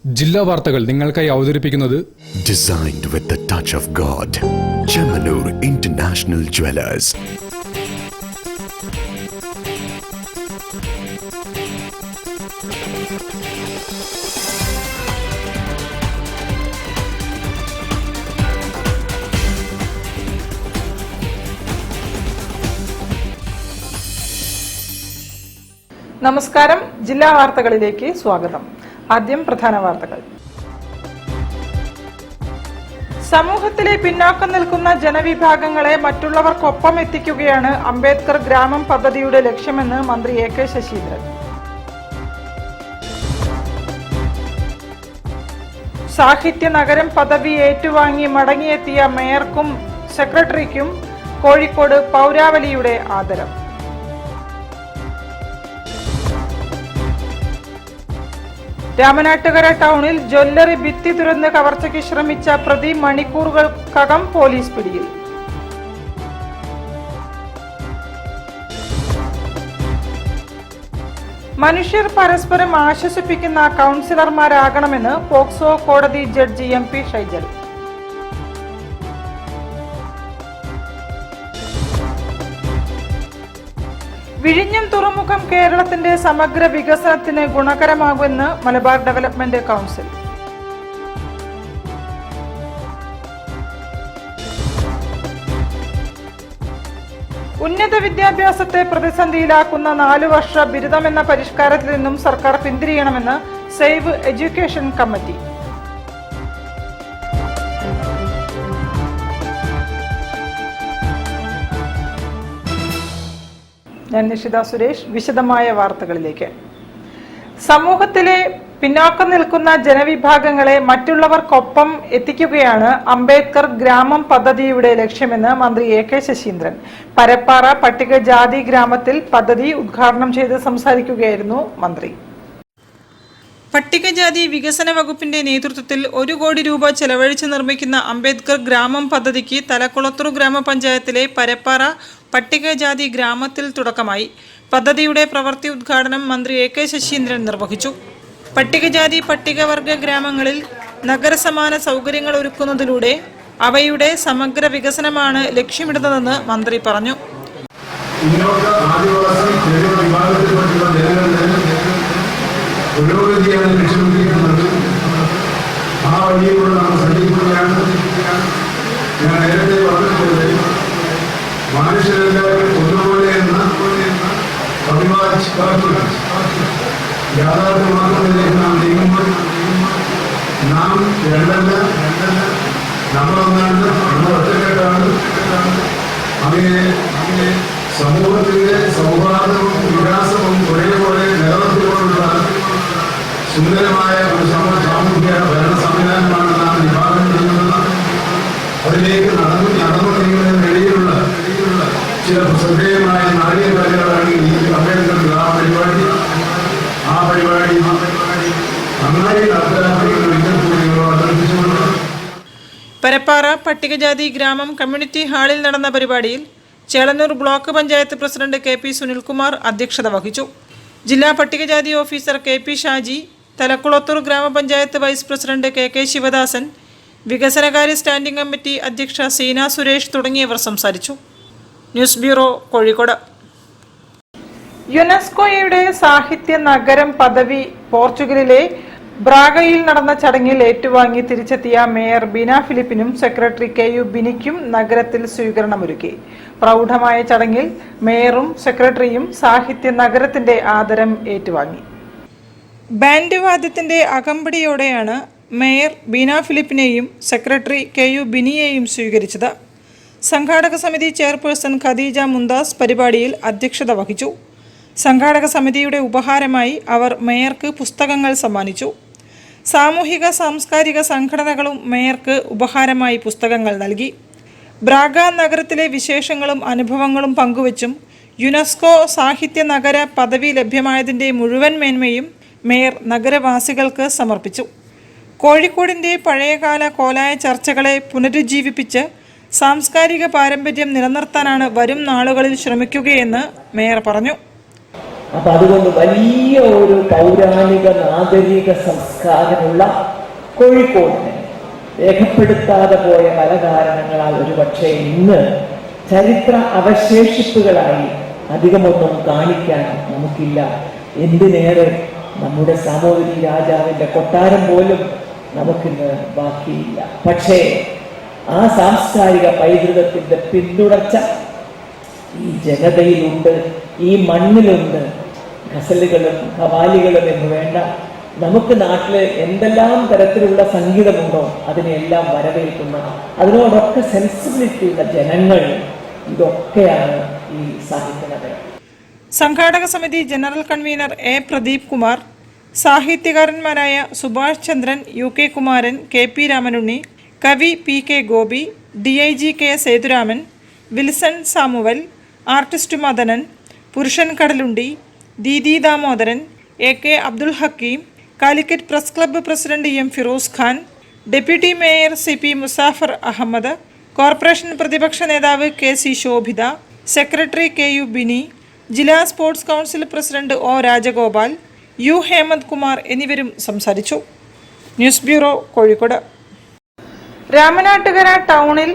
ജില്ലാ വാർത്തകൾ നിങ്ങൾക്കായി അവതരിപ്പിക്കുന്നത് Designed with the touch of God, Chemanur International Jewelers. നമസ്കാരം. ജില്ലാ വാർത്തകളിലേക്ക് സ്വാഗതം. ആദ്യം പ്രധാന വാർത്തകൾ. സമൂഹത്തിലെ പിന്നാക്കം നിൽക്കുന്ന ജനവിഭാഗങ്ങളെ മറ്റുള്ളവർക്കൊപ്പം എത്തിക്കുകയാണ് അംബേദ്കർ ഗ്രാമം പദ്ധതിയുടെ ലക്ഷ്യമെന്ന് മന്ത്രി AK ശശീന്ദ്രൻ. സാഹിത്യ നഗരം പദവി ഏറ്റുവാങ്ങി മടങ്ങിയെത്തിയ മേയർക്കും സെക്രട്ടറിക്കും കോഴിക്കോട് പൗരാവലിയുടെ ആദരം. രാമനാട്ടുകര ടൗണിൽ ജ്വല്ലറി ഭിത്തി തുറന്ന് കവർച്ചയ്ക്ക് ശ്രമിച്ച പ്രതി മണിക്കൂറുകൾക്കകം പോലീസ് പിടിയിൽ. മനുഷ്യർ പരസ്പരം ആശ്വസിപ്പിക്കുന്ന കൗൺസിലർമാരാകണമെന്ന് പോക്സോ കോടതി ജഡ്ജി MP ഷൈജൽ. വിഴിഞ്ഞം തുറമുഖം കേരളത്തിന്റെ സമഗ്ര വികസനത്തിന് ഗുണകരമാകുമെന്ന് മലബാർ ഡെവലപ്മെന്റ് കൗൺസിൽ. ഉന്നത വിദ്യാഭ്യാസത്തെ പ്രതിസന്ധിയിലാക്കുന്ന 4 വർഷ ബിരുദമെന്ന പരിഷ്കാരത്തിൽ നിന്നും സർക്കാർ പിന്തിരിയണമെന്ന് സേവ് എഡ്യൂക്കേഷൻ കമ്മിറ്റി. ഞാൻ നിഷിത സുരേഷ്. വിശദമായ വാർത്തകളിലേക്ക്. സമൂഹത്തിലെ പിന്നാക്കം നിൽക്കുന്ന ജനവിഭാഗങ്ങളെ മറ്റുള്ളവർക്കൊപ്പം എത്തിക്കുകയാണ് അംബേദ്കർ ഗ്രാമം പദ്ധതിയുടെ ലക്ഷ്യമെന്ന് മന്ത്രി AK ശശീന്ദ്രൻ. പരപ്പാറ പട്ടികജാതി ഗ്രാമത്തിൽ പദ്ധതി ഉദ്ഘാടനം ചെയ്ത് സംസാരിക്കുകയായിരുന്നു മന്ത്രി. പട്ടികജാതി വികസന വകുപ്പിന്റെ നേതൃത്വത്തിൽ 1 കോടി രൂപ ചെലവഴിച്ച് നിർമ്മിക്കുന്ന അംബേദ്കർ ഗ്രാമം പദ്ധതിക്ക് തലക്കുളത്തൂർ ഗ്രാമപഞ്ചായത്തിലെ പരപ്പാറ പട്ടികജാതി ഗ്രാമത്തിൽ തുടക്കമായി. പദ്ധതിയുടെ പ്രവൃത്തി ഉദ്ഘാടനം മന്ത്രി AK ശശീന്ദ്രൻ നിർവഹിച്ചു. പട്ടികജാതി പട്ടികവർഗ ഗ്രാമങ്ങളിൽ നഗരസമാന സൗകര്യങ്ങൾ ഒരുക്കുന്നതിലൂടെ അവയുടെ സമഗ്ര വികസനമാണ് ലക്ഷ്യമിടുന്നതെന്ന് മന്ത്രി പറഞ്ഞു. പുരോഗതിയാണ് ലക്ഷ്യമിട്ടിരിക്കുന്നത്. ആ വഴിയിലൂടെ നമ്മൾ സഞ്ചരിക്കുകയാണ്. ഞാൻ നേരത്തെ പറഞ്ഞതുപോലെ മനുഷ്യരെല്ലാവരും ഒന്നുപോലെ എന്ന യാഥാർത്ഥ്യമാക്കുന്നതിലേക്ക് നാം നീങ്ങുമ്പോൾ നാം രണ്ടല്ല, നമ്മളൊന്നാണ്, നമ്മൾ ഒറ്റക്കെട്ടാണ്. അങ്ങനെ സമൂഹത്തിന്റെ സൗഹാർദ്ദവും വികാസവും ഒരേപോലെ നിലനിർത്തിക്കൊണ്ടുള്ള സുന്ദരമായ ഒരു സാമൂഹ്യ ഭരണ സംവിധാനമാണ് നാം വിഭാവനം ചെയ്യുന്നത്. അതിലേക്ക് നടന്നു നീങ്ങുന്നതിനിടയിലുള്ള ചില ശ്രദ്ധേയമായ നാടകീയകളാണ് ഈ അംബേദ്കർ ഗ്രാമ പരിപാടി. ആ പരിപാടി നന്നായി നടപ്പിലാക്കുന്ന അഭ്യർത്ഥിച്ചുകൊണ്ട് പരപ്പാറ പട്ടികജാതി ഗ്രാമം കമ്മ്യൂണിറ്റി ഹാളിൽ നടന്ന പരിപാടിയിൽ Chelannur block panchayat president KP Sunilkumar അധ്യക്ഷത വഹിച്ചു. ജില്ലാ പട്ടികജാതി ഓഫീസർ KP ഷാജി, തലക്കുളത്തൂർ ഗ്രാമപഞ്ചായത്ത് വൈസ് പ്രസിഡന്റ് KK ശിവദാസൻ, വികസനകാര്യ സ്റ്റാൻഡിംഗ് കമ്മിറ്റി അധ്യക്ഷ സീന സുരേഷ് തുടങ്ങിയവർ സംസാരിച്ചു. News bureau, Kozhikode. യുനെസ്കോയുടെ സാഹിത്യ നഗരം പദവി പോർച്ചുഗലിലെ ബ്രാഗയിൽ നടന്ന ചടങ്ങിൽ ഏറ്റുവാങ്ങി തിരിച്ചെത്തിയ മേയർ ബീന ഫിലിപ്പിനും സെക്രട്ടറി KU ബിനിക്കും നഗരത്തിൽ സ്വീകരണമൊരുക്കി. പ്രൗഢമായ ചടങ്ങിൽ മേയറും സെക്രട്ടറിയും സാഹിത്യ നഗരത്തിന്റെ ആദരം ഏറ്റുവാങ്ങി. ബാൻഡ് വാദ്യത്തിന്റെ അകമ്പടിയോടെയാണ് മേയർ ബീന ഫിലിപ്പിനെയും സെക്രട്ടറി KU ബിനിയെയും സ്വീകരിച്ചത്. സംഘാടക സമിതി ചെയർപേഴ്സൺ ഖദീജ മുന്താസ് പരിപാടിയിൽ അധ്യക്ഷത വഹിച്ചു. സംഘാടക സമിതിയുടെ ഉപഹാരമായി അവർ മേയർക്ക് പുസ്തകങ്ങൾ സമ്മാനിച്ചു. സാമൂഹിക സാംസ്കാരിക സംഘടനകളും മേയർക്ക് ഉപഹാരമായി പുസ്തകങ്ങൾ നൽകി. ബ്രാഗ നഗരത്തിലെ വിശേഷങ്ങളും അനുഭവങ്ങളും പങ്കുവച്ചും യുനെസ്കോ സാഹിത്യ നഗര പദവി ലഭ്യമായതിൻ്റെ മുഴുവൻ മേന്മയും മേയർ നഗരവാസികൾക്ക് സമർപ്പിച്ചു. കോഴിക്കോടിൻ്റെ പഴയകാല കോലായ ചർച്ചകളെ പുനരുജ്ജീവിപ്പിച്ച് സാംസ്കാരിക പാരമ്പര്യം നിലനിർത്താനാണ് വരും നാളുകളിൽ ശ്രമിക്കുകയെന്ന് മേയർ പറഞ്ഞു. അപ്പൊ അതുകൊണ്ട് വലിയ ഒരു പൗരാണിക നാഗരിക സംസ്കാരമുള്ള കോഴിക്കോടിനെ രേഖപ്പെടുത്താതെ പോയ പല കാരണങ്ങളാൽ ഒരുപക്ഷെ ഇന്ന് ചരിത്ര അവശേഷിപ്പുകളായി അധികമൊന്നും കാണിക്കാൻ നമുക്കില്ല. എന്തിനേറെ നമ്മുടെ സാമൂതിരി രാജാവിന്റെ കൊട്ടാരം പോലും നമുക്കിന്ന് ബാക്കിയില്ല. പക്ഷേ ആ സാംസ്കാരിക പൈതൃകത്തിന്റെ പിന്തുടർച്ച ഈ ജനതയിലുണ്ട്, ഈ മണ്ണിലുണ്ട്. ഗസലുകളും ഖവാലികളും എന്ന് വേണ്ട, നമുക്ക് നാട്ടില് എന്തെല്ലാം തരത്തിലുള്ള സംഗീതമുണ്ടോ അതിനെല്ലാം വരവേൽക്കുന്ന, അതിനോടൊക്കെ സെൻസിബിലിറ്റിയുള്ള ജനങ്ങൾ, ഇതൊക്കെയാണ് ഈ സാഹിത്യ നഗരം. സംഘാടക സമിതി general convener A Pradeep Kumar, സാഹിത്യകാരന്മാരായ സുഭാഷ് ചന്ദ്രൻ, UK കുമാരൻ, KP രാമനുണ്ണി, കവി PK Gopi, DIG K Sethuraman, Wilson Samuel, artist Madanan, Purushan Kadalundi, Didi Damodaran, AK Abdul Hakeem, Calicut press club president M Firoz Khan, deputy mayor CP Muzafar Ahmed, corporation പ്രതിപക്ഷ നേതാവ് KC Shobhita, secretary KU Bini, ജില്ലാ sports council president O Rajagopal, U Hemanth Kumar എന്നിവരും സംസാരിച്ചു. News bureau, Kozhikode. രാമനാട്ടുകര ടൗണിൽ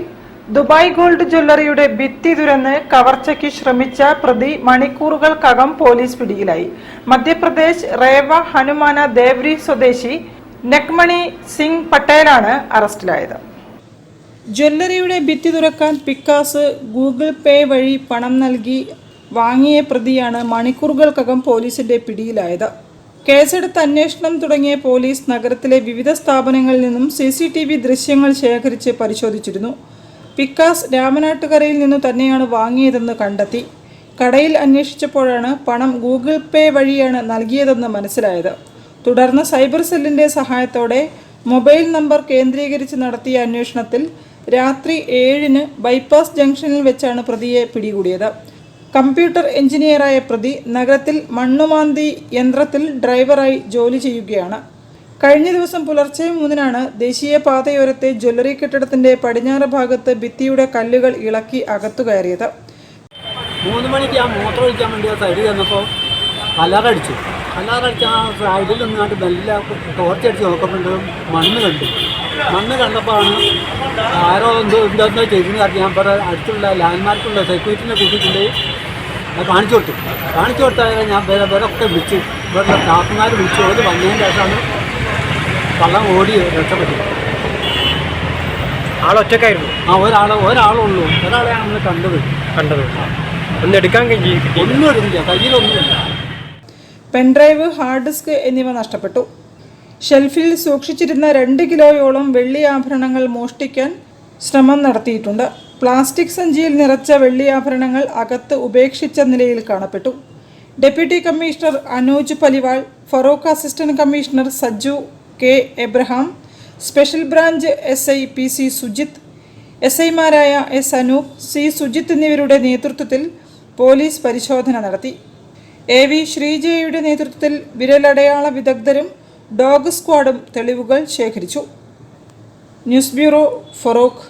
ദുബായ് ഗോൾഡ് ജ്വല്ലറിയുടെ ഭിത്തി തുരന്ന് കവർച്ചയ്ക്ക് ശ്രമിച്ച പ്രതി മണിക്കൂറുകൾക്കകം പോലീസ് പിടിയിലായി. മധ്യപ്രദേശ് റേവ ഹനുമാന ദേവ്രി സ്വദേശി നക്മണി സിംഗ് പട്ടേലാണ് അറസ്റ്റിലായത്. ജ്വല്ലറിയുടെ ഭിത്തി തുറക്കാൻ പിക്കാസ് ഗൂഗിൾ പേ വഴി പണം നൽകി വാങ്ങിയ പ്രതിയാണ് മണിക്കൂറുകൾക്കകം പോലീസിന്റെ പിടിയിലായത്. കേസെടുത്ത് അന്വേഷണം തുടങ്ങിയ പോലീസ് നഗരത്തിലെ വിവിധ സ്ഥാപനങ്ങളിൽ നിന്നും CCTV ദൃശ്യങ്ങൾ ശേഖരിച്ച് പരിശോധിച്ചിരുന്നു. പിക്കാസ് രാമനാട്ടുകരയിൽ നിന്നു തന്നെയാണ് വാങ്ങിയതെന്ന് കണ്ടെത്തി. കടയിൽ അന്വേഷിച്ചപ്പോഴാണ് പണം ഗൂഗിൾ പേ വഴിയാണ് നൽകിയതെന്ന് മനസ്സിലായത്. തുടർന്ന് സൈബർ സെല്ലിന്റെ സഹായത്തോടെ മൊബൈൽ നമ്പർ കേന്ദ്രീകരിച്ച് നടത്തിയ അന്വേഷണത്തിൽ രാത്രി 7-ന് ബൈപ്പാസ് ജംഗ്ഷനിൽ വെച്ചാണ് പ്രതിയെ പിടികൂടിയത്. കമ്പ്യൂട്ടർ എഞ്ചിനീയറായ പ്രതി നഗരത്തിൽ മണ്ണുമാന്തി യന്ത്രത്തിൽ ഡ്രൈവറായി ജോലി ചെയ്യുകയാണ്. കഴിഞ്ഞ ദിവസം പുലർച്ചെ 3-നാണ് ദേശീയപാതയോരത്തെ ജ്വല്ലറി കെട്ടിടത്തിന്റെ പടിഞ്ഞാറ് ഭാഗത്ത് ഭിത്തിയുടെ കല്ലുകൾ ഇളക്കി അകത്തു കയറിയത്. 3 മണിക്ക് ഞാൻ മൂത്രം ഒഴിക്കാൻ വേണ്ടി സൈഡിൽ ചെന്നപ്പോൾ അലാറടിച്ചു. ആ സൈഡിൽ നിന്നാണ്ട് നല്ല ടോർച്ചടിച്ച് നോക്കുന്നുണ്ട്. മണ്ണ് കണ്ടപ്പോഴാണ് ആരോ എന്താ ചെയ്തെന്ന് അറിയാം. ഞാൻ പറഞ്ഞ അടുത്തുള്ള ലാൻഡ്മാർക്കുള്ള സെക്യൂരിറ്റിനെ കൂട്ടിയിട്ടുണ്ട്. അത് കാണിച്ചു കൊടുത്താൽ ഞാൻ വേറൊക്കെ വിളിച്ചു, ഇവരുടെ സ്റ്റാഫുമാർ വിളിച്ചു. അത് വന്നതിന് ശേഷമാണ് കള്ളം ഓടി രക്ഷപ്പെട്ടത്. ആളൊറ്റക്കായിരുന്നു? ഒരാളുള്ളൂ. ഒരാളെ നമ്മൾ കണ്ടത്. ഒന്നും എടുക്കാൻ ഒന്നും എടുക്കില്ല, കയ്യിലൊന്നുമില്ല. പെൻഡ്രൈവ്, ഹാർഡ് ഡിസ്ക് എന്നിവ നഷ്ടപ്പെട്ടു. ഷെൽഫിൽ സൂക്ഷിച്ചിരുന്ന 2 കിലോയോളം വെള്ളി ആഭരണങ്ങൾ മോഷ്ടിക്കാൻ ശ്രമം നടത്തിയിട്ടുണ്ട്. പ്ലാസ്റ്റിക് സഞ്ചിയിൽ നിറച്ച വെള്ളി ആഭരണങ്ങൾ അകത്ത് ഉപേക്ഷിച്ച നിലയിൽ കാണപ്പെട്ടു. Deputy commissioner Anuj Paliwal, Farooq assistant commissioner Sajju K Abraham, special branch SI PC Sujith, SIമാരായ S അനൂപ്, C സുജിത്ത് എന്നിവരുടെ നേതൃത്വത്തിൽ പോലീസ് പരിശോധന നടത്തി. AV ശ്രീജയുടെ നേതൃത്വത്തിൽ വിരലടയാള വിദഗ്ധരും ഡോഗ് സ്ക്വാഡും തെളിവുകൾ ശേഖരിച്ചു. News bureau, Farooq.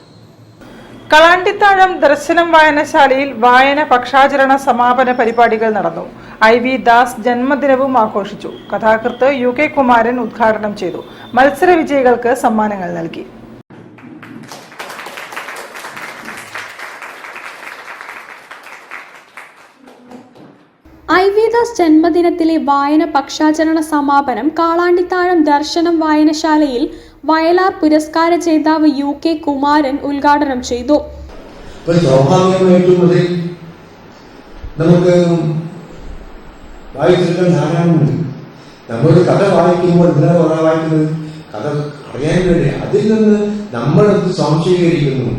കളാണ്ടിത്താഴം ദർശനം വായനശാലയിൽ വായന പക്ഷാചരണ സമാപന പരിപാടികൾ നടന്നു. IV ദാസ് ജന്മദിനവും ആഘോഷിച്ചു. കഥാകൃത്ത് UK കുമാരൻ ഉദ്ഘാടനം ചെയ്തു. മത്സര വിജയികൾക്ക് സമ്മാനങ്ങൾ നൽകി. IV ദാസ് ജന്മദിനത്തിലെ വായന പക്ഷാചരണ സമാപനം കാളാണ്ടിത്താഴം ദർശനം വായനശാലയിൽ വയലാർ പുരസ്കാര ജേതാവ് UK കുമാരൻ ഉദ്ഘാടനം ചെയ്തു. സ്വാഭാവികമായിട്ടും നമുക്ക് വായിച്ചെടുക്കാൻ ധാരാളമുണ്ട്. നമ്മളൊരു കഥ വായിക്കുമ്പോൾ എന്തിനാ വായിക്കുന്നത്? കഥ അറിയാൻ വേണ്ടി. അതിൽ നിന്ന് നമ്മളെന്ത് സംശയീകരിക്കുന്നു,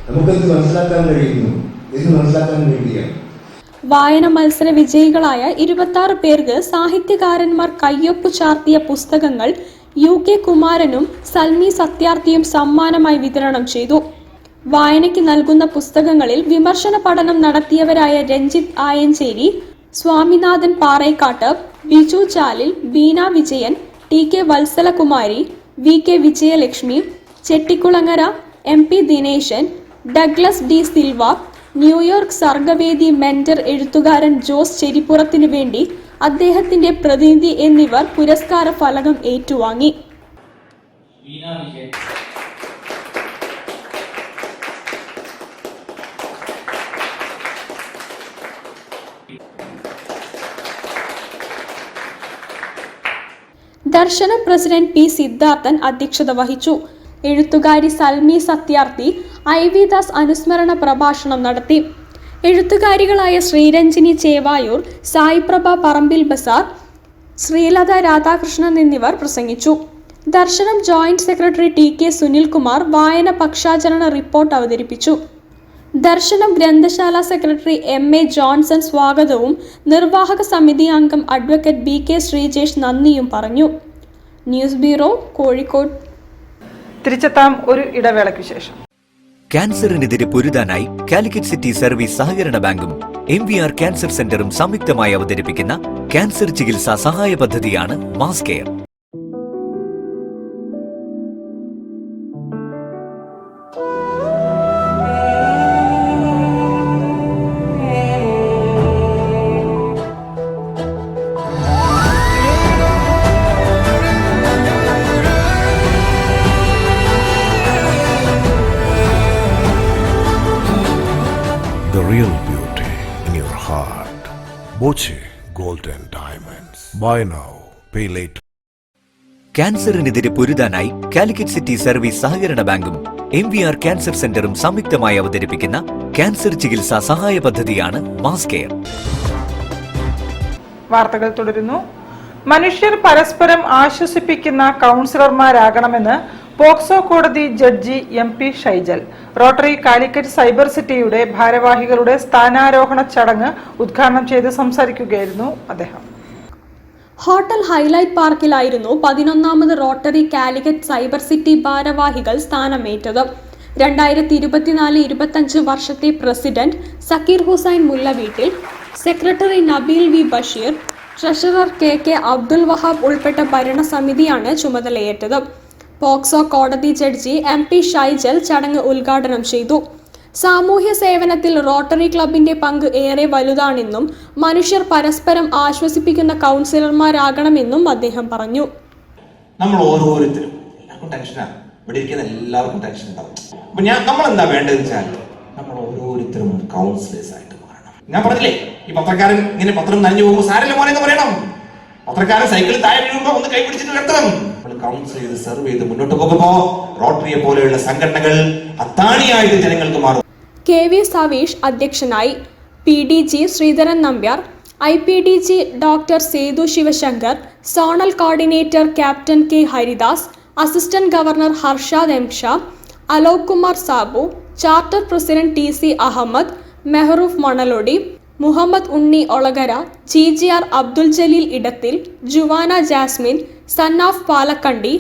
നമുക്കെന്ത് മനസ്സിലാക്കാൻ കഴിയുന്നു എന്ന് മനസ്സിലാക്കാൻ വേണ്ടിയാണ്. വായന മത്സര വിജയികളായ 26 പേർക്ക് സാഹിത്യകാരന്മാർ കയ്യൊപ്പു ചാർത്തിയ പുസ്തകങ്ങൾ UK കുമാരനും സൽമി സത്യാർത്ഥിയും സമ്മാനമായി വിതരണം ചെയ്തു. വായനയ്ക്ക് നൽകുന്ന പുസ്തകങ്ങളിൽ വിമർശന പഠനം നടത്തിയവരായ Ranjith Ayancheri, Swaminathan Parekkattu, Biju Chalil, Beena Vijayan, TK Vatsalakumari, VK Vijayalakshmi, Chettikulangara MP Dineshan, Douglas D Silva, New York Sargavedi mentor എഴുത്തുകാരൻ ജോസ് ചെരിപ്പുറത്തിനു വേണ്ടി അദ്ദേഹത്തിന്റെ പ്രതിനിധി എന്നിവർ പുരസ്കാര ഫലകം ഏറ്റുവാങ്ങി. ദർശന പ്രസിഡന്റ് പി സിദ്ധാർത്ഥൻ അധ്യക്ഷത വഹിച്ചു. എഴുത്തുകാരി സൽമി സത്യാർത്ഥി ഐ.വി. ദാസ് അനുസ്മരണ പ്രഭാഷണം നടത്തി. എഴുത്തുകാരികളായ ശ്രീരഞ്ജിനി ചേവായൂർ, സായിപ്രഭ പറമ്പിൽ ബസാർ, ശ്രീലത രാധാകൃഷ്ണൻ എന്നിവർ പ്രസംഗിച്ചു. ദർശനം ജോയിന്റ് സെക്രട്ടറി ടി.കെ. സുനിൽകുമാർ വായന പക്ഷാചരണ റിപ്പോർട്ട് അവതരിപ്പിച്ചു. ദർശനം ഗ്രന്ഥശാല സെക്രട്ടറി എം.എ. ജോൺസൺ സ്വാഗതവും നിർവാഹക സമിതി അംഗം അഡ്വക്കേറ്റ് ബി.കെ. ശ്രീജേഷ് നന്ദിയും പറഞ്ഞു. News bureau, Kozhikode. തിരിച്ചെത്താം ഒരു ഇടവേളയ്ക്ക് ശേഷം. ക്യാൻസറിനെതിരെ പൊരുതാനായി കാലിക്കറ്റ് സിറ്റി സർവീസ് സഹകരണ ബാങ്കും MVR ക്യാൻസർ സെന്ററും സംയുക്തമായി അവതരിപ്പിക്കുന്ന ക്യാൻസർ ചികിത്സാ സഹായ പദ്ധതിയാണ് mass care. The real beauty in your heart. Boche Gold and Diamonds. Buy now, pay later. ക്യാൻസറിനെതിരെ പൊരുതാനായി കാലിക്കറ്റ് സിറ്റി സർവീസ് സഹകരണ ബാങ്കും MVR ക്യാൻസർ സെന്ററും സംയുക്തമായി അവതരിപ്പിക്കുന്ന ക്യാൻസർ ചികിത്സാ സഹായ പദ്ധതിയാണ് മാസ് കെയർ. വാർത്തകൾ തുടരുന്നു. മനുഷ്യർ പരസ്പരം ആശ്വസിപ്പിക്കുന്ന കൗൺസിലർമാരാകണമെന്ന് പോക്സോ കോടതി judge MP Shaijal. Rotary Calicut cyber സിറ്റിയുടെ ഭാരവാഹികളുടെ സ്ഥാനാരോഹണ ചടങ്ങ് ഉദ്ഘാടനം ചെയ്ത് സംസാരിക്കുകയായിരുന്നു അദ്ദേഹം. ഹോട്ടൽ ഹൈലൈറ്റ് പാർക്കിലായിരുന്നു 11ാമത് റോട്ടറി കാലിക്കറ്റ് സൈബർ സിറ്റി ഭാരവാഹികൾ സ്ഥാനമേറ്റത്. 2024-25 വർഷത്തെ president Zakir Hussain Mullaveettil, secretary Nabeel V Basheer, treasurer KK Abdul Wahab ഉൾപ്പെട്ട ഭരണസമിതിയാണ് ചുമതലയേറ്റത്. പോക്സോ കോടതി ജഡ്ജി MP ഷൈജൽ ചടങ്ങ് ഉദ്ഘാടനം ചെയ്തു. സാമൂഹ്യ സേവനത്തിൽ റോട്ടറി ക്ലബിന്റെ പങ്ക് ഏറെ വലുതാണെന്നും മനുഷ്യർ പരസ്പരം ആശ്വസിപ്പിക്കുന്ന കൗൺസിലർമാരാകണമെന്നും അദ്ദേഹം പറഞ്ഞു. നമ്മൾ ഓരോരുത്തരും എല്ലാവർക്കും ടെൻഷനാണ്, ഇവിടെ ഇരിക്കുന്ന എല്ലാവർക്കും ടെൻഷൻ ഉണ്ടാവും. അപ്പൊ നമ്മൾ എന്താ വേണ്ടതെന്ന് വെച്ചാൽ നമ്മൾ ഓരോരുത്തരും കൗൺസിലേഴ്സ് ആയിട്ട് മാറണം. ഞാൻ പറഞ്ഞില്ലേ, ഈ പത്രക്കാരൻ ഇങ്ങനെ പത്രം നനഞ്ഞു പോകുമ്പോൾ സാരല്ല മോനെ എന്ന് പറയണം. പത്രക്കാരൻ സൈക്കിളിൽ താഴെ വീഴുമ്പോൾ ഒന്ന് കൈ പിടിച്ചിട്ട് ഉയർത്തണം. നമ്മൾ കൗൺസിൽ ചെയ്ത് സെർവ് ചെയ്ത് മുന്നോട്ട് പോകുമ്പോ റോട്ടറിയെ പോലെയുള്ള സംഘടനകൾ അത്താണിയായിട്ട് ജനങ്ങൾക്ക് മാറും. KV സവീഷ് അധ്യക്ഷനായി. PDG Sreedharan Nambiar, IPDG doctor Sethu Sivasankar, zonal coordinator captain K Haridas, assistant governor Harshad M Shah, Alok Kumar Sabu, charter president TC Ahammed, Mehroof Manalodi, Muhammad Unni Olakara, GGR Abdul Jaleel Edathil, Juvana Jasmin, Sannaf Palakkandi,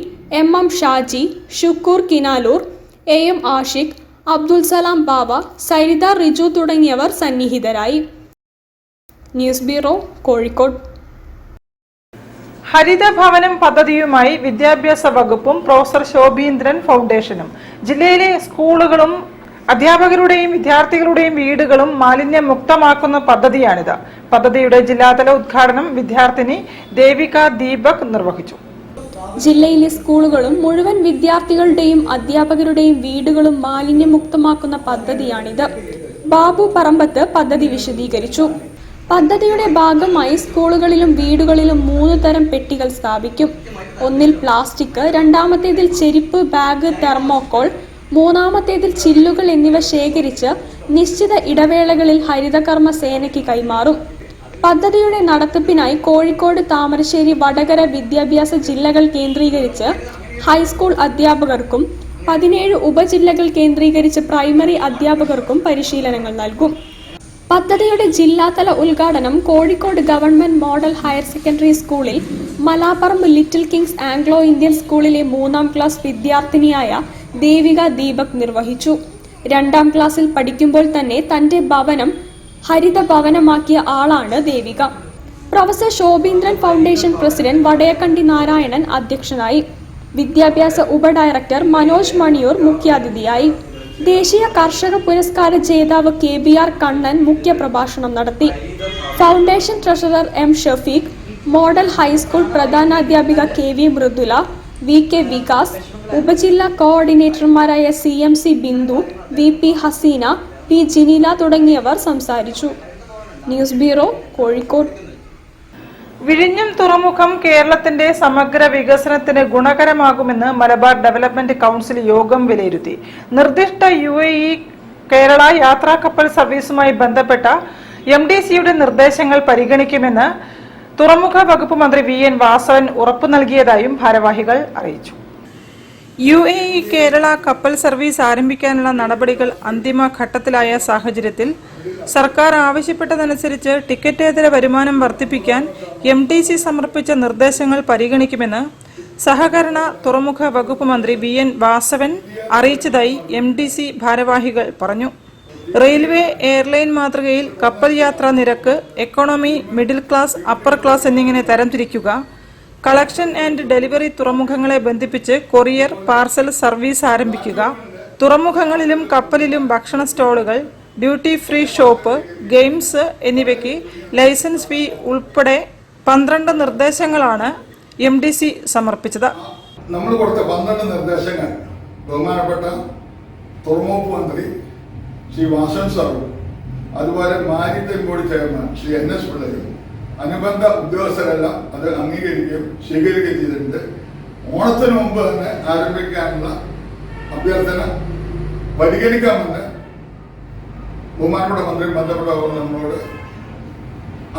MM Shaji, Shukoor Kinaloor, AM Ashiq, Abdul Salam Bava, Saritha Riju തുടങ്ങിയവർ സന്നിഹിതരായി. News bureau, Kozhikode. ഹരിതഭവനം പദ്ധതിയുമായി വിദ്യാഭ്യാസ വകുപ്പും പ്രൊഫസർ ശോഭീന്ദ്രൻ ഫൗണ്ടേഷനും ജില്ലയിലെ സ്കൂളുകളും അധ്യാപകരുടെയും വിദ്യാർത്ഥികളുടെയും വീടുകളും മാലിന്യമുക്തമാക്കുന്ന പദ്ധതിയാണിത്. പദ്ധതിയുടെ ജില്ലാതല ഉദ്ഘാടനം വിദ്യാർത്ഥിനി ദേവിക ദീപക് നിർവഹിച്ചു. ജില്ലയിലെ സ്കൂളുകളും മുഴുവൻ വിദ്യാർത്ഥികളുടെയും അധ്യാപകരുടെയും വീടുകളും മാലിന്യമുക്തമാക്കുന്ന പദ്ധതിയാണിത്. ബാബു പറമ്പത്ത് പദ്ധതി വിശദീകരിച്ചു. പദ്ധതിയുടെ ഭാഗമായി സ്കൂളുകളിലും വീടുകളിലും 3 തരം പെട്ടികൾ സ്ഥാപിക്കും. ഒന്നിൽ പ്ലാസ്റ്റിക്, രണ്ടാമത്തേതിൽ ചെരുപ്പ്, ബാഗ്, തെർമോക്കോൾ, മൂന്നാമത്തേതിൽ ചില്ലുകൾ എന്നിവ ശേഖരിച്ച് നിശ്ചിത ഇടവേളകളിൽ ഹരിതകർമ്മ സേനയ്ക്ക് കൈമാറും. പദ്ധതിയുടെ നടത്തിപ്പിനായി കോഴിക്കോട്, താമരശ്ശേരി, വടകര വിദ്യാഭ്യാസ ജില്ലകൾ കേന്ദ്രീകരിച്ച് ഹൈസ്കൂൾ അധ്യാപകർക്കും 17 ഉപജില്ലകൾ കേന്ദ്രീകരിച്ച് പ്രൈമറി അധ്യാപകർക്കും പരിശീലനങ്ങൾ നൽകും. പദ്ധതിയുടെ ജില്ലാതല ഉദ്ഘാടനം Kozhikode government model higher secondary സ്കൂളിൽ Malaparamba little kings Anglo Indian സ്കൂളിലെ 3ാം ക്ലാസ് വിദ്യാർത്ഥിനിയായ ദേവിക ദീപക് നിർവഹിച്ചു. 2ാം ക്ലാസ്സിൽ പഠിക്കുമ്പോൾ തന്നെ തന്റെ ഭവനം ഹരിത ഭവനമാക്കിയ ആളാണ് Devika. Professor Shobheendran foundation president Vadayakkandi Narayanan അധ്യക്ഷനായി. വിദ്യാഭ്യാസ ഉപഡയറക്ടർ മനോജ് മണിയൂർ മുഖ്യാതിഥിയായി. ദേശീയ കർഷക പുരസ്കാര ജേതാവ് KBR കണ്ണൻ മുഖ്യപ്രഭാഷണം നടത്തി. Foundation treasurer M Shafeeq, model high school പ്രധാനാധ്യാപിക KV മൃദുല, VK വികാസ്, ഉപജില്ലാ കോർഡിനേറ്റർമാരായ CMC Bindu, VP Hasina, P ജിനില തുടങ്ങിയവർ സംസാരിച്ചു. News bureau, Kozhikode. വിഴിഞ്ഞം തുറമുഖം കേരളത്തിന്റെ സമഗ്ര വികസനത്തിന് ഗുണകരമാകുമെന്ന് മലബാർ ഡെവലപ്മെന്റ് കൗൺസിൽ യോഗം വിലയിരുത്തി. നിർദ്ദിഷ്ട UAE കേരള യാത്രാ കപ്പൽ സർവീസുമായി ബന്ധപ്പെട്ട MDCയുടെ നിർദ്ദേശങ്ങൾ പരിഗണിക്കുമെന്ന് തുറമുഖ വകുപ്പ് മന്ത്രി VN വാസവൻ ഉറപ്പു നൽകിയതായും ഭാരവാഹികൾ അറിയിച്ചു. UAE കേരള കപ്പൽ സർവീസ് ആരംഭിക്കാനുള്ള നടപടികൾ അന്തിമ ഘട്ടത്തിലായ സാഹചര്യത്തിൽ സർക്കാർ ആവശ്യപ്പെട്ടതനുസരിച്ച് ടിക്കറ്റേതര വരുമാനം വർദ്ധിപ്പിക്കാൻ MDC സമർപ്പിച്ച നിർദ്ദേശങ്ങൾ പരിഗണിക്കുമെന്ന് സഹകരണ തുറമുഖ വകുപ്പ് മന്ത്രി VN വാസവൻ അറിയിച്ചതായി MDC ഭാരവാഹികൾ പറഞ്ഞു. റെയിൽവേ എയർലൈൻ മാതൃകയിൽ കപ്പൽ യാത്രാ നിരക്ക് economy, middle class, upper class എന്നിങ്ങനെ തരംതിരിക്കുക, കളക്ഷൻ ആൻഡ് ഡെലിവറി തുറമുഖങ്ങളെ ബന്ധിപ്പിച്ച് കൊറിയർ, പാർസൽ സർവീസ് ആരംഭിക്കുക, തുറമുഖങ്ങളിലും കപ്പലിലും ഭക്ഷണ സ്റ്റോളുകൾ, ഡ്യൂട്ടി ഫ്രീ ഷോപ്പ്, ഗെയിംസ് എന്നിവയ്ക്ക് ലൈസൻസ് ഫീ ഉൾപ്പെടെ 12 നിർദ്ദേശങ്ങളാണ് MDC സമർപ്പിച്ചത്. നമ്മൾ കൊടുത്ത 12 നിർദ്ദേശങ്ങൾ ബഹുമാനപ്പെട്ട തുറമുഖ മന്ത്രി ശ്രീ വാസൻ സാറും അതുപോലെ maritime board chairman Shri NS പിള്ളയും അനുബന്ധ ഉദ്യോഗസ്ഥരെല്ലാം അത് അംഗീകരിക്കുകയും സ്വീകരിക്കുകയും ചെയ്തിട്ടുണ്ട്. ഓണത്തിന് മുമ്പ് തന്നെ ആരംഭിക്കാനുള്ള അഭ്യർത്ഥന പരിഗണിക്കാമെന്ന് ബഹുമാനപ്പെട്ട മന്ത്രി ബന്ധപ്പെട്ടവർ നമ്മളോട്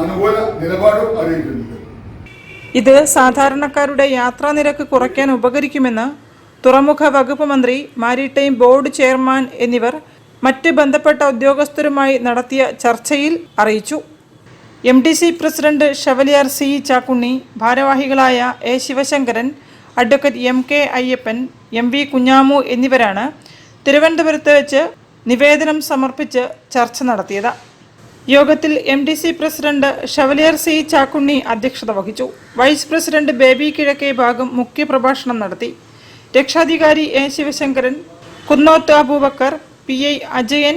അനുകൂല നിലപാടും അറിയിച്ചിട്ടുണ്ട്. ഇത് സാധാരണക്കാരുടെ യാത്രാ നിരക്ക് കുറയ്ക്കാൻ ഉപകരിക്കുമെന്ന് തുറമുഖ വകുപ്പ് മന്ത്രി, മാരിടൈം ബോർഡ് ചെയർമാൻ എന്നിവർ മറ്റ് ബന്ധപ്പെട്ട ഉദ്യോഗസ്ഥരുമായി നടത്തിയ ചർച്ചയിൽ അറിയിച്ചു. MDC president Chevalier C Chakkunni, ഭാരവാഹികളായ A Sivasankaran, advocate MK Ayyappan, MV Kunhamu എന്നിവരാണ് തിരുവനന്തപുരത്ത് വെച്ച് നിവേദനം സമർപ്പിച്ച് ചർച്ച നടത്തിയത്. യോഗത്തിൽ MDC president Chevalier C Chakkunni അധ്യക്ഷത വഹിച്ചു. വൈസ് പ്രസിഡന്റ് ബേബി കിഴക്കേ ഭാഗം മുഖ്യപ്രഭാഷണം നടത്തി. രക്ഷാധികാരി A ശിവശങ്കരൻ, കുന്നോത്ത് അബൂബക്കർ, PI അജയൻ,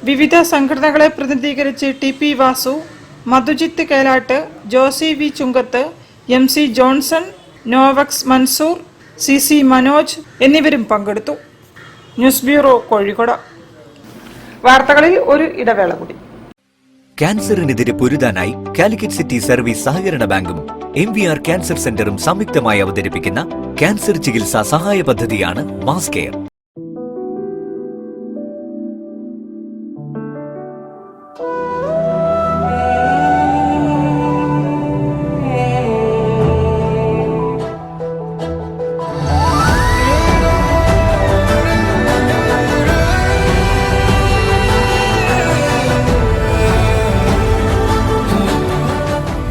വിവിധ സംഘടനകളെ പ്രതിനിധീകരിച്ച് TP Vasu, Madhujith Kelath, Josy V Chungath, MC Johnson, നോവക്സ് മൻസൂർ, CC മനോജ് എന്നിവരും പങ്കെടുത്തു. News bureau, Kozhikode. വാർത്തകളിൽ ഒരു ഇടവേള കൂടി. ക്യാൻസറിനെതിരെ പൊരുതാനായി കാലിക്കറ്റ് സിറ്റി സർവീസ് സഹകരണ ബാങ്കും MVR ക്യാൻസർ സെന്ററും സംയുക്തമായി അവതരിപ്പിക്കുന്ന ക്യാൻസർ ചികിത്സാ സഹായ പദ്ധതിയാണ് mass care.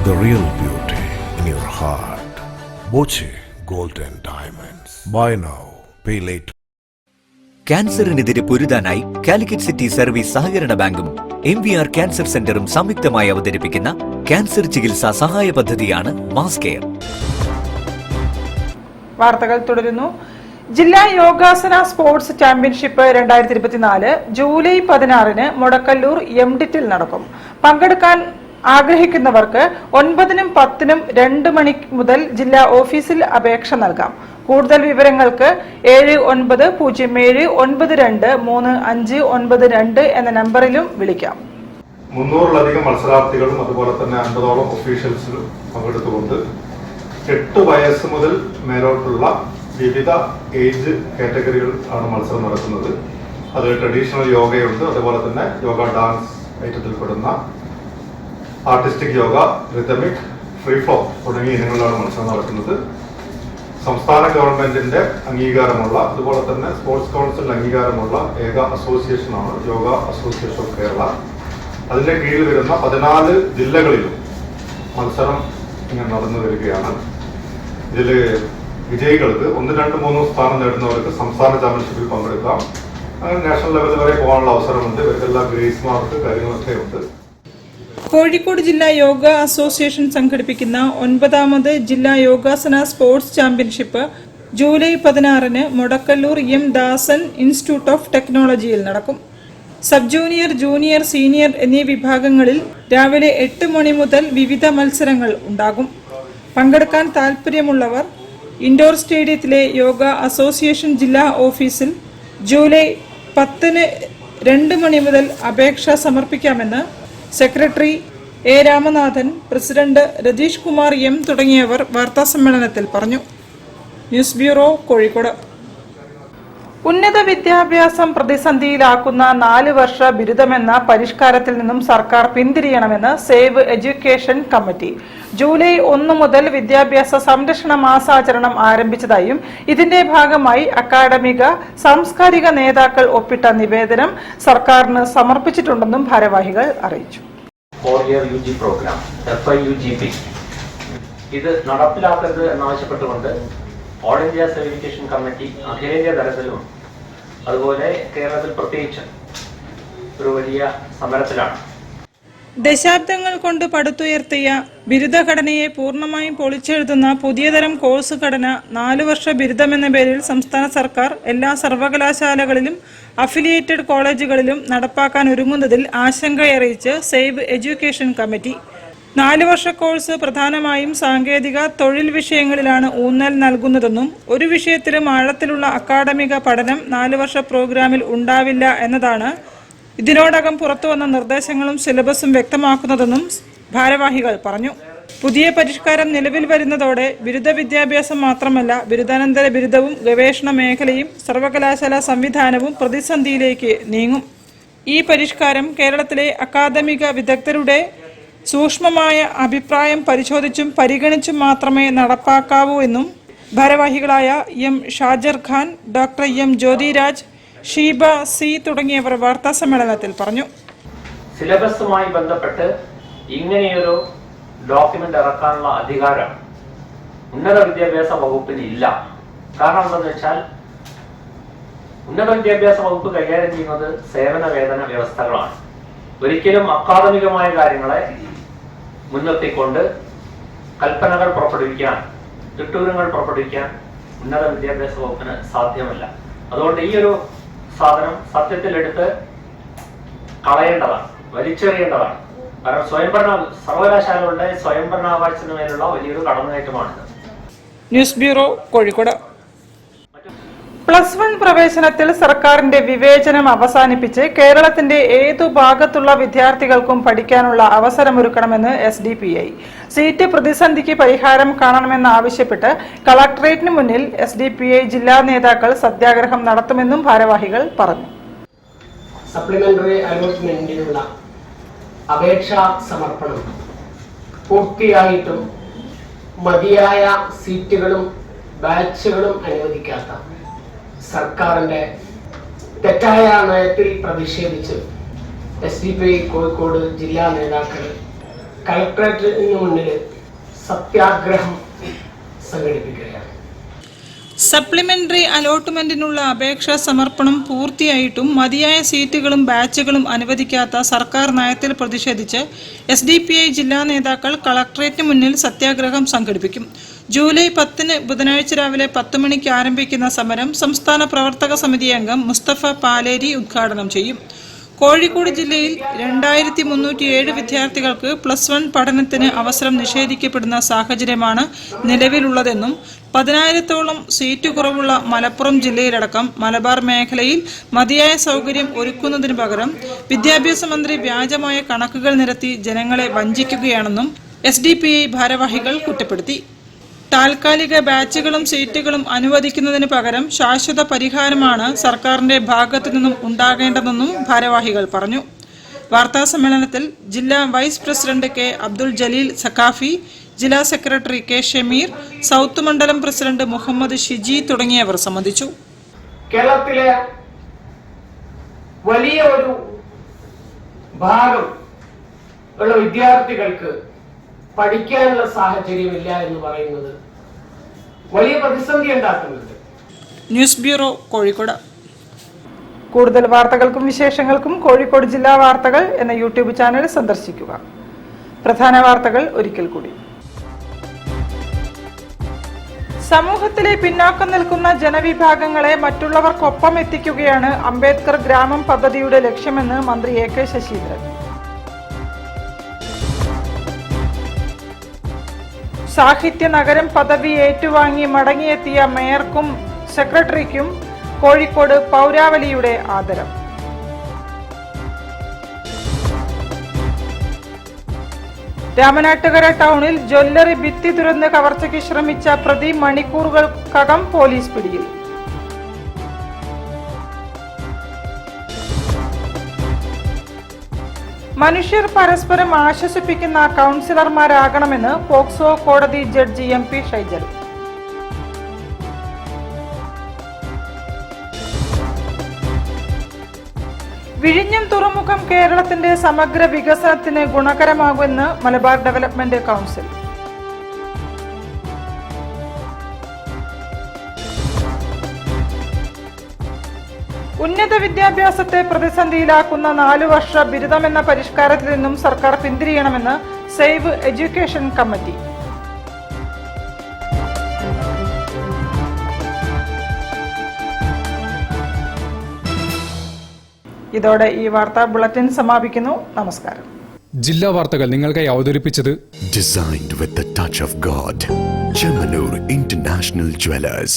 The real beauty in your heart. Boche Gold and Diamonds. Buy now, pay later. ക്യാൻസറിനെതിരെ പൊരുതാനായി കാലിക്കറ്റ് സിറ്റി സർവീസ് സഹകരണ ബാങ്കും MVR ക്യാൻസർ സെന്ററും സംയുക്തമായി അവതരിപ്പിക്കുന്ന ക്യാൻസർ ചികിത്സാ സഹായ പദ്ധതിയാണ് മാസ് കെയർ. വാർത്തകൾ തുടരുന്നു. ജില്ലാ yogasana sports championship 2024 July 16 Modakkallur MDTൽ നടക്കും. പങ്കെടുക്കാൻ ആഗ്രഹിക്കുന്നവർക്ക് 9-നും 10-നും 2 മണി മുതൽ ജില്ലാ ഓഫീസിൽ അപേക്ഷ നൽകാം. കൂടുതൽ വിവരങ്ങൾക്ക് 7907923592 എന്ന നമ്പറിലും വിളിക്കാം. 300-ലധികം മത്സരാർത്ഥികളും അതുപോലെ തന്നെ 50ഓളം ഒഫീഷ്യൽസിലും പങ്കെടുത്തുകൊണ്ട് 8 വയസ്സ് മുതൽ മേലോട്ടുള്ള വിവിധ ഏജ് കാറ്റഗറികൾ ആണ് മത്സരം നടക്കുന്നത്. അതിൽ ട്രഡീഷണൽ യോഗയുണ്ട്, അതുപോലെ തന്നെ യോഗ ഡാൻസ് ഐറ്റത്തിൽപ്പെടുന്ന artistic yoga, rhythmic, free flow തുടങ്ങിയ ഇനങ്ങളിലാണ് മത്സരം നടക്കുന്നത്. സംസ്ഥാന ഗവൺമെന്റിന്റെ അംഗീകാരമുള്ള അതുപോലെ തന്നെ സ്പോർട്സ് കൗൺസിൽ അംഗീകാരമുള്ള ഏക അസോസിയേഷനാണ് യോഗ അസോസിയേഷൻ ഓഫ് കേരള. അതിന്റെ കീഴിൽ വരുന്ന 14 ജില്ലകളിലും മത്സരം ഇങ്ങനെ നടന്നു വരികയാണ്. ഇതിൽ വിജയികൾക്ക് 1, 2, 3 സ്ഥാനം നേടുന്നവർക്ക് സംസ്ഥാന ചാമ്പ്യൻഷിപ്പിൽ പങ്കെടുക്കാം. അങ്ങനെ നാഷണൽ ലെവൽ വരെ പോകാനുള്ള അവസരമുണ്ട്. ഇവർക്കെല്ലാം ഗ്രേസ് മാർക്ക് കാര്യങ്ങളൊക്കെ ഉണ്ട്. കോഴിക്കോട് ജില്ലാ യോഗ അസോസിയേഷൻ സംഘടിപ്പിക്കുന്ന 9ാമത് ജില്ലാ yogasana sports championship July 16 Mudakkallur M Dasan institute of ടെക്നോളജിയിൽ നടക്കും. സബ് ജൂനിയർ, ജൂനിയർ, സീനിയർ എന്നീ വിഭാഗങ്ങളിൽ രാവിലെ 8 മണി മുതൽ വിവിധ മത്സരങ്ങൾ ഉണ്ടാകും. പങ്കെടുക്കാൻ താൽപ്പര്യമുള്ളവർ ഇൻഡോർ സ്റ്റേഡിയത്തിലെ യോഗ അസോസിയേഷൻ ജില്ലാ ഓഫീസിൽ ജൂലൈ 10 2 മണി മുതൽ അപേക്ഷ സമർപ്പിക്കാമെന്ന് secretary A Ramanathan, president Ratheesh Kumar M തുടങ്ങിയവർ വാർത്താസമ്മേളനത്തിൽ പറഞ്ഞു. News bureau, Kozhikode. ഉന്നത വിദ്യാഭ്യാസം പ്രതിസന്ധിയിലാക്കുന്ന 4 വർഷ ബിരുദമെന്ന പരിഷ്കാരത്തിൽ നിന്നും സർക്കാർ പിന്തിരിയണമെന്ന് സേവ് എഡ്യൂക്കേഷൻ കമ്മിറ്റി ജൂലൈ 1 മുതൽ വിദ്യാഭ്യാസ സംരക്ഷണ മാസാചരണം ആരംഭിച്ചതായും ഇതിന്റെ ഭാഗമായി അക്കാഡമിക, സാംസ്കാരിക നേതാക്കൾ ഒപ്പിട്ട നിവേദനം സർക്കാരിന് സമർപ്പിച്ചിട്ടുണ്ടെന്നും ഭാരവാഹികൾ അറിയിച്ചു. 4-year UG പ്രോഗ്രാം FIUGP ഇത് നടപ്പിലാക്കരുത് എന്നാവശ്യപ്പെട്ടുകൊണ്ട് ഓൾ ഇന്ത്യ സർട്ടിഫിക്കേഷൻ കമ്മിറ്റി അഖിലേന്ത്യാ തലത്തിലും അതുപോലെ കേരളത്തിൽ പ്രത്യേകിച്ച് ഒരു വലിയ സമരത്തിലാണ്. ദശാബ്ദങ്ങൾ കൊണ്ട് പടുത്തുയർത്തിയ ബിരുദഘടനയെ പൂർണ്ണമായും പൊളിച്ചെഴുതുന്ന പുതിയതരം കോഴ്സ് ഘടന 4 വർഷ ബിരുദമെന്ന പേരിൽ സംസ്ഥാന സർക്കാർ എല്ലാ സർവകലാശാലകളിലും അഫിലിയേറ്റഡ് കോളേജുകളിലും നടപ്പാക്കാൻ ഒരുങ്ങുന്നതിൽ ആശങ്കയറിയിച്ച് സേവ് എഡ്യൂക്കേഷൻ കമ്മിറ്റി 4 വർഷ കോഴ്സ് പ്രധാനമായും സാങ്കേതിക, തൊഴിൽ വിഷയങ്ങളിലാണ് ഊന്നൽ നൽകുന്നതെന്നും ഒരു വിഷയത്തിലും ആഴത്തിലുള്ള അക്കാഡമിക പഠനം 4 വർഷ പ്രോഗ്രാമിൽ ഉണ്ടാവില്ല എന്നതാണ് ഇതിനോടകം പുറത്തുവന്ന നിർദ്ദേശങ്ങളും സിലബസും വ്യക്തമാക്കുന്നതെന്നും ഭാരവാഹികൾ പറഞ്ഞു. പുതിയ പരിഷ്കാരം നിലവിൽ വരുന്നതോടെ ബിരുദ വിദ്യാഭ്യാസം മാത്രമല്ല, ബിരുദാനന്തര ബിരുദവും ഗവേഷണ മേഖലയും സർവകലാശാല സംവിധാനവും പ്രതിസന്ധിയിലേക്ക് നീങ്ങും. ഈ പരിഷ്കാരം കേരളത്തിലെ അക്കാദമിക വിദഗ്ധരുടെ സൂക്ഷ്മമായ അഭിപ്രായം പരിശോധിച്ചും പരിഗണിച്ചും മാത്രമേ നടപ്പാക്കാവൂ എന്നും ഭാരവാഹികളായ M Shajar Khan, doctor M Jyothiraj, Sheeba C തുടങ്ങിയവർ വാർത്താസമ്മേളനത്തിൽ പറഞ്ഞു. സിലബസുമായി ബന്ധപ്പെട്ട് ഇങ്ങനെയൊരു ഡോക്യുമെന്റ് ഇറക്കാനുള്ള അധികാരം ഉന്നത വിദ്യാഭ്യാസ വകുപ്പിന് ഇല്ല. കാരണം എന്താണെന്ന് വെച്ചാൽ ഉന്നത വിദ്യാഭ്യാസ വകുപ്പ് കൈകാര്യം ചെയ്യുന്നത് സേവന വേതന വ്യവസ്ഥകളാണ്. ഒരിക്കലും അക്കാദമികമായ കാര്യങ്ങളെ മുൻനിർത്തിക്കൊണ്ട് കൽപ്പനകൾ പുറപ്പെടുവിക്കാൻ, തിട്ടൂരങ്ങൾ പുറപ്പെടുവിക്കാൻ ഉന്നത വിദ്യാഭ്യാസ വകുപ്പിന് സാധ്യമല്ല. അതുകൊണ്ട് ഈ ഒരു സാധനം സത്യത്തിലെടുത്ത് കളയേണ്ടതാണ്, വലിച്ചെറിയേണ്ടതാണ്. കാരണം സർവകലാശാലകളുടെ സ്വയംഭരണാവകാശത്തിന് മേലുള്ള വലിയൊരു കടന്നുകയറ്റമാണിത്. News bureau, Kozhikode. +1 പ്രവേശനത്തിൽ സർക്കാരിന്റെ വിവേചനം അവസാനിപ്പിച്ച് കേരളത്തിന്റെ ഏതു ഭാഗത്തുള്ള വിദ്യാർത്ഥികൾക്കും പഠിക്കാനുള്ള അവസരമൊരുക്കണമെന്ന് SDPI. സീറ്റ് പ്രതിസന്ധിക്ക് പരിഹാരം കാണണമെന്നാവശ്യപ്പെട്ട് കളക്ടറേറ്റിന് മുന്നിൽ SDPI ജില്ലാ നേതാക്കൾ സത്യാഗ്രഹം നടത്തുമെന്നും ഭാരവാഹികൾ പറഞ്ഞു. സപ്ലിമെന്ററി അലോട്ട്മെന്റിനുള്ള അപേക്ഷാ സമർപ്പണം പൂർത്തിയായിട്ടും മതിയായ സീറ്റുകളും ബാച്ചുകളും അനുവദിക്കാത്ത സർക്കാരിന്റെ തെറ്റായ നയത്തിൽ പ്രതിഷേധിച്ച് SDPI കോഴിക്കോട് ജില്ലാ നേതാക്കൾ കളക്ടറേറ്റിന് മുന്നിൽ സത്യാഗ്രഹം സംഘടിപ്പിക്കുകയാണ്. സപ്ലിമെന്ററി അലോട്ട്മെന്റിനുള്ള അപേക്ഷാ സമർപ്പണം പൂർത്തിയായിട്ടും മതിയായ സീറ്റുകളും ബാച്ചുകളും അനുവദിക്കാത്ത സർക്കാർ നയത്തിൽ പ്രതിഷേധിച്ച് SDPI ജില്ലാ നേതാക്കൾ കളക്ടറേറ്റിന് മുന്നിൽ സത്യാഗ്രഹം സംഘടിപ്പിക്കും. ജൂലൈ 10 ബുധനാഴ്ച രാവിലെ 10 മണിക്ക് ആരംഭിക്കുന്ന സമരം സംസ്ഥാന പ്രവർത്തക സമിതി അംഗം മുസ്തഫ പാലേരി ഉദ്ഘാടനം ചെയ്യും. കോഴിക്കോട് ജില്ലയിൽ 2307 വിദ്യാർത്ഥികൾക്ക് +1 പഠനത്തിന് അവസരം നിഷേധിക്കപ്പെടുന്ന സാഹചര്യമാണ് നിലവിലുള്ളതെന്നും 10,000-ഓളം സീറ്റ് കുറവുള്ള മലപ്പുറം ജില്ലയിലടക്കം മലബാർ മേഖലയിൽ മതിയായ സൗകര്യം ഒരുക്കുന്നതിന് പകരം വിദ്യാഭ്യാസ മന്ത്രി വ്യാജമായ കണക്കുകൾ നിരത്തി ജനങ്ങളെ വഞ്ചിക്കുകയാണെന്നും SDPI ഭാരവാഹികൾ കുറ്റപ്പെടുത്തി. താൽക്കാലിക ബാച്ചുകളും സീറ്റുകളും അനുവദിക്കുന്നതിന് പകരം ശാശ്വത പരിഹാരമാണ് സർക്കാരിന്റെ ഭാഗത്തു നിന്നും ഉണ്ടാകേണ്ടതെന്നും ഭാരവാഹികൾ പറഞ്ഞു. വാർത്താസമ്മേളനത്തിൽ ജില്ലാ vice president K Abdul Jaleel Saqafi, ജില്ലാ സെക്രട്ടറി കെ ഷമീർ, സൗത്ത് മണ്ഡലം പ്രസിഡന്റ് മുഹമ്മദ് ഷിജി തുടങ്ങിയവർ സംബന്ധിച്ചു. കേരളത്തിലെ വലിയ ഒരു ഭാഗം ഉള്ള വിദ്യാർത്ഥികൾക്ക് പഠിക്കാനുള്ള സാഹചര്യമില്ല എന്ന് പറയുന്നത് വലിയ പ്രതിസന്ധി ഉണ്ടാക്കുന്നുണ്ട്. News bureau, Kozhikode. കൂടുതൽ വാർത്തകൾക്കും വിശേഷങ്ങൾക്കും കോഴിക്കോട് ജില്ലാ വാർത്തകൾ എന്ന യൂട്യൂബ് ചാനൽ സന്ദർശിക്കുക. പ്രധാന വാർത്തകൾ ഒരിക്കൽ കൂടി. സമൂഹത്തിലെ പിന്നാക്കം നിൽക്കുന്ന ജനവിഭാഗങ്ങളെ മറ്റുള്ളവർക്കൊപ്പം എത്തിക്കുകയാണ് അംബേദ്കർ ഗ്രാമം പദ്ധതിയുടെ ലക്ഷ്യമെന്ന് മന്ത്രി എ കെ ശശീന്ദ്രൻ. സാഹിത്യ നഗരം പദവി ഏറ്റുവാങ്ങി മടങ്ങിയെത്തിയ മേയർക്കും സെക്രട്ടറിക്കും കോഴിക്കോട് പൗരാവലിയുടെ ആദരം. രാമനാട്ടുകര ടൗണിൽ ജ്വല്ലറി ഭിത്തി തുറന്ന് കവർച്ചയ്ക്ക് ശ്രമിച്ച പ്രതി മണിക്കൂറുകൾക്കകം പോലീസ് പിടിയിൽ. മനുഷ്യർ പരസ്പരം ആശ്വസിപ്പിക്കുന്ന കൗൺസിലർമാരാകണമെന്ന് പോക്സോ കോടതി ജഡ്ജി MP ഷൈജൽ. വിഴിഞ്ഞം തുറമുഖം കേരളത്തിന്റെ സമഗ്ര വികസനത്തിന് ഗുണകരമാകുമെന്ന് മലബാർ ഡെവലപ്മെന്റ് കൗൺസിൽ. ഉന്നത വിദ്യാഭ്യാസത്തെ പ്രതിസന്ധിയിലാക്കുന്ന 4 വർഷ ബിരുദമെന്ന പരിഷ്കാരത്തിൽ നിന്നും സർക്കാർ പിന്തിരിയണമെന്ന് സേവ് എഡ്യൂക്കേഷൻ കമ്മിറ്റി. ഇതോടെ ഈ വാർത്താ ബുള്ളറ്റിൻ സമാപിക്കുന്നു. നമസ്കാരം. ജില്ലാ വാർത്തകൾ നിങ്ങൾക്കായി അവതരിപ്പിച്ചത് Designed with the touch of God. Chemanur International Jewelers.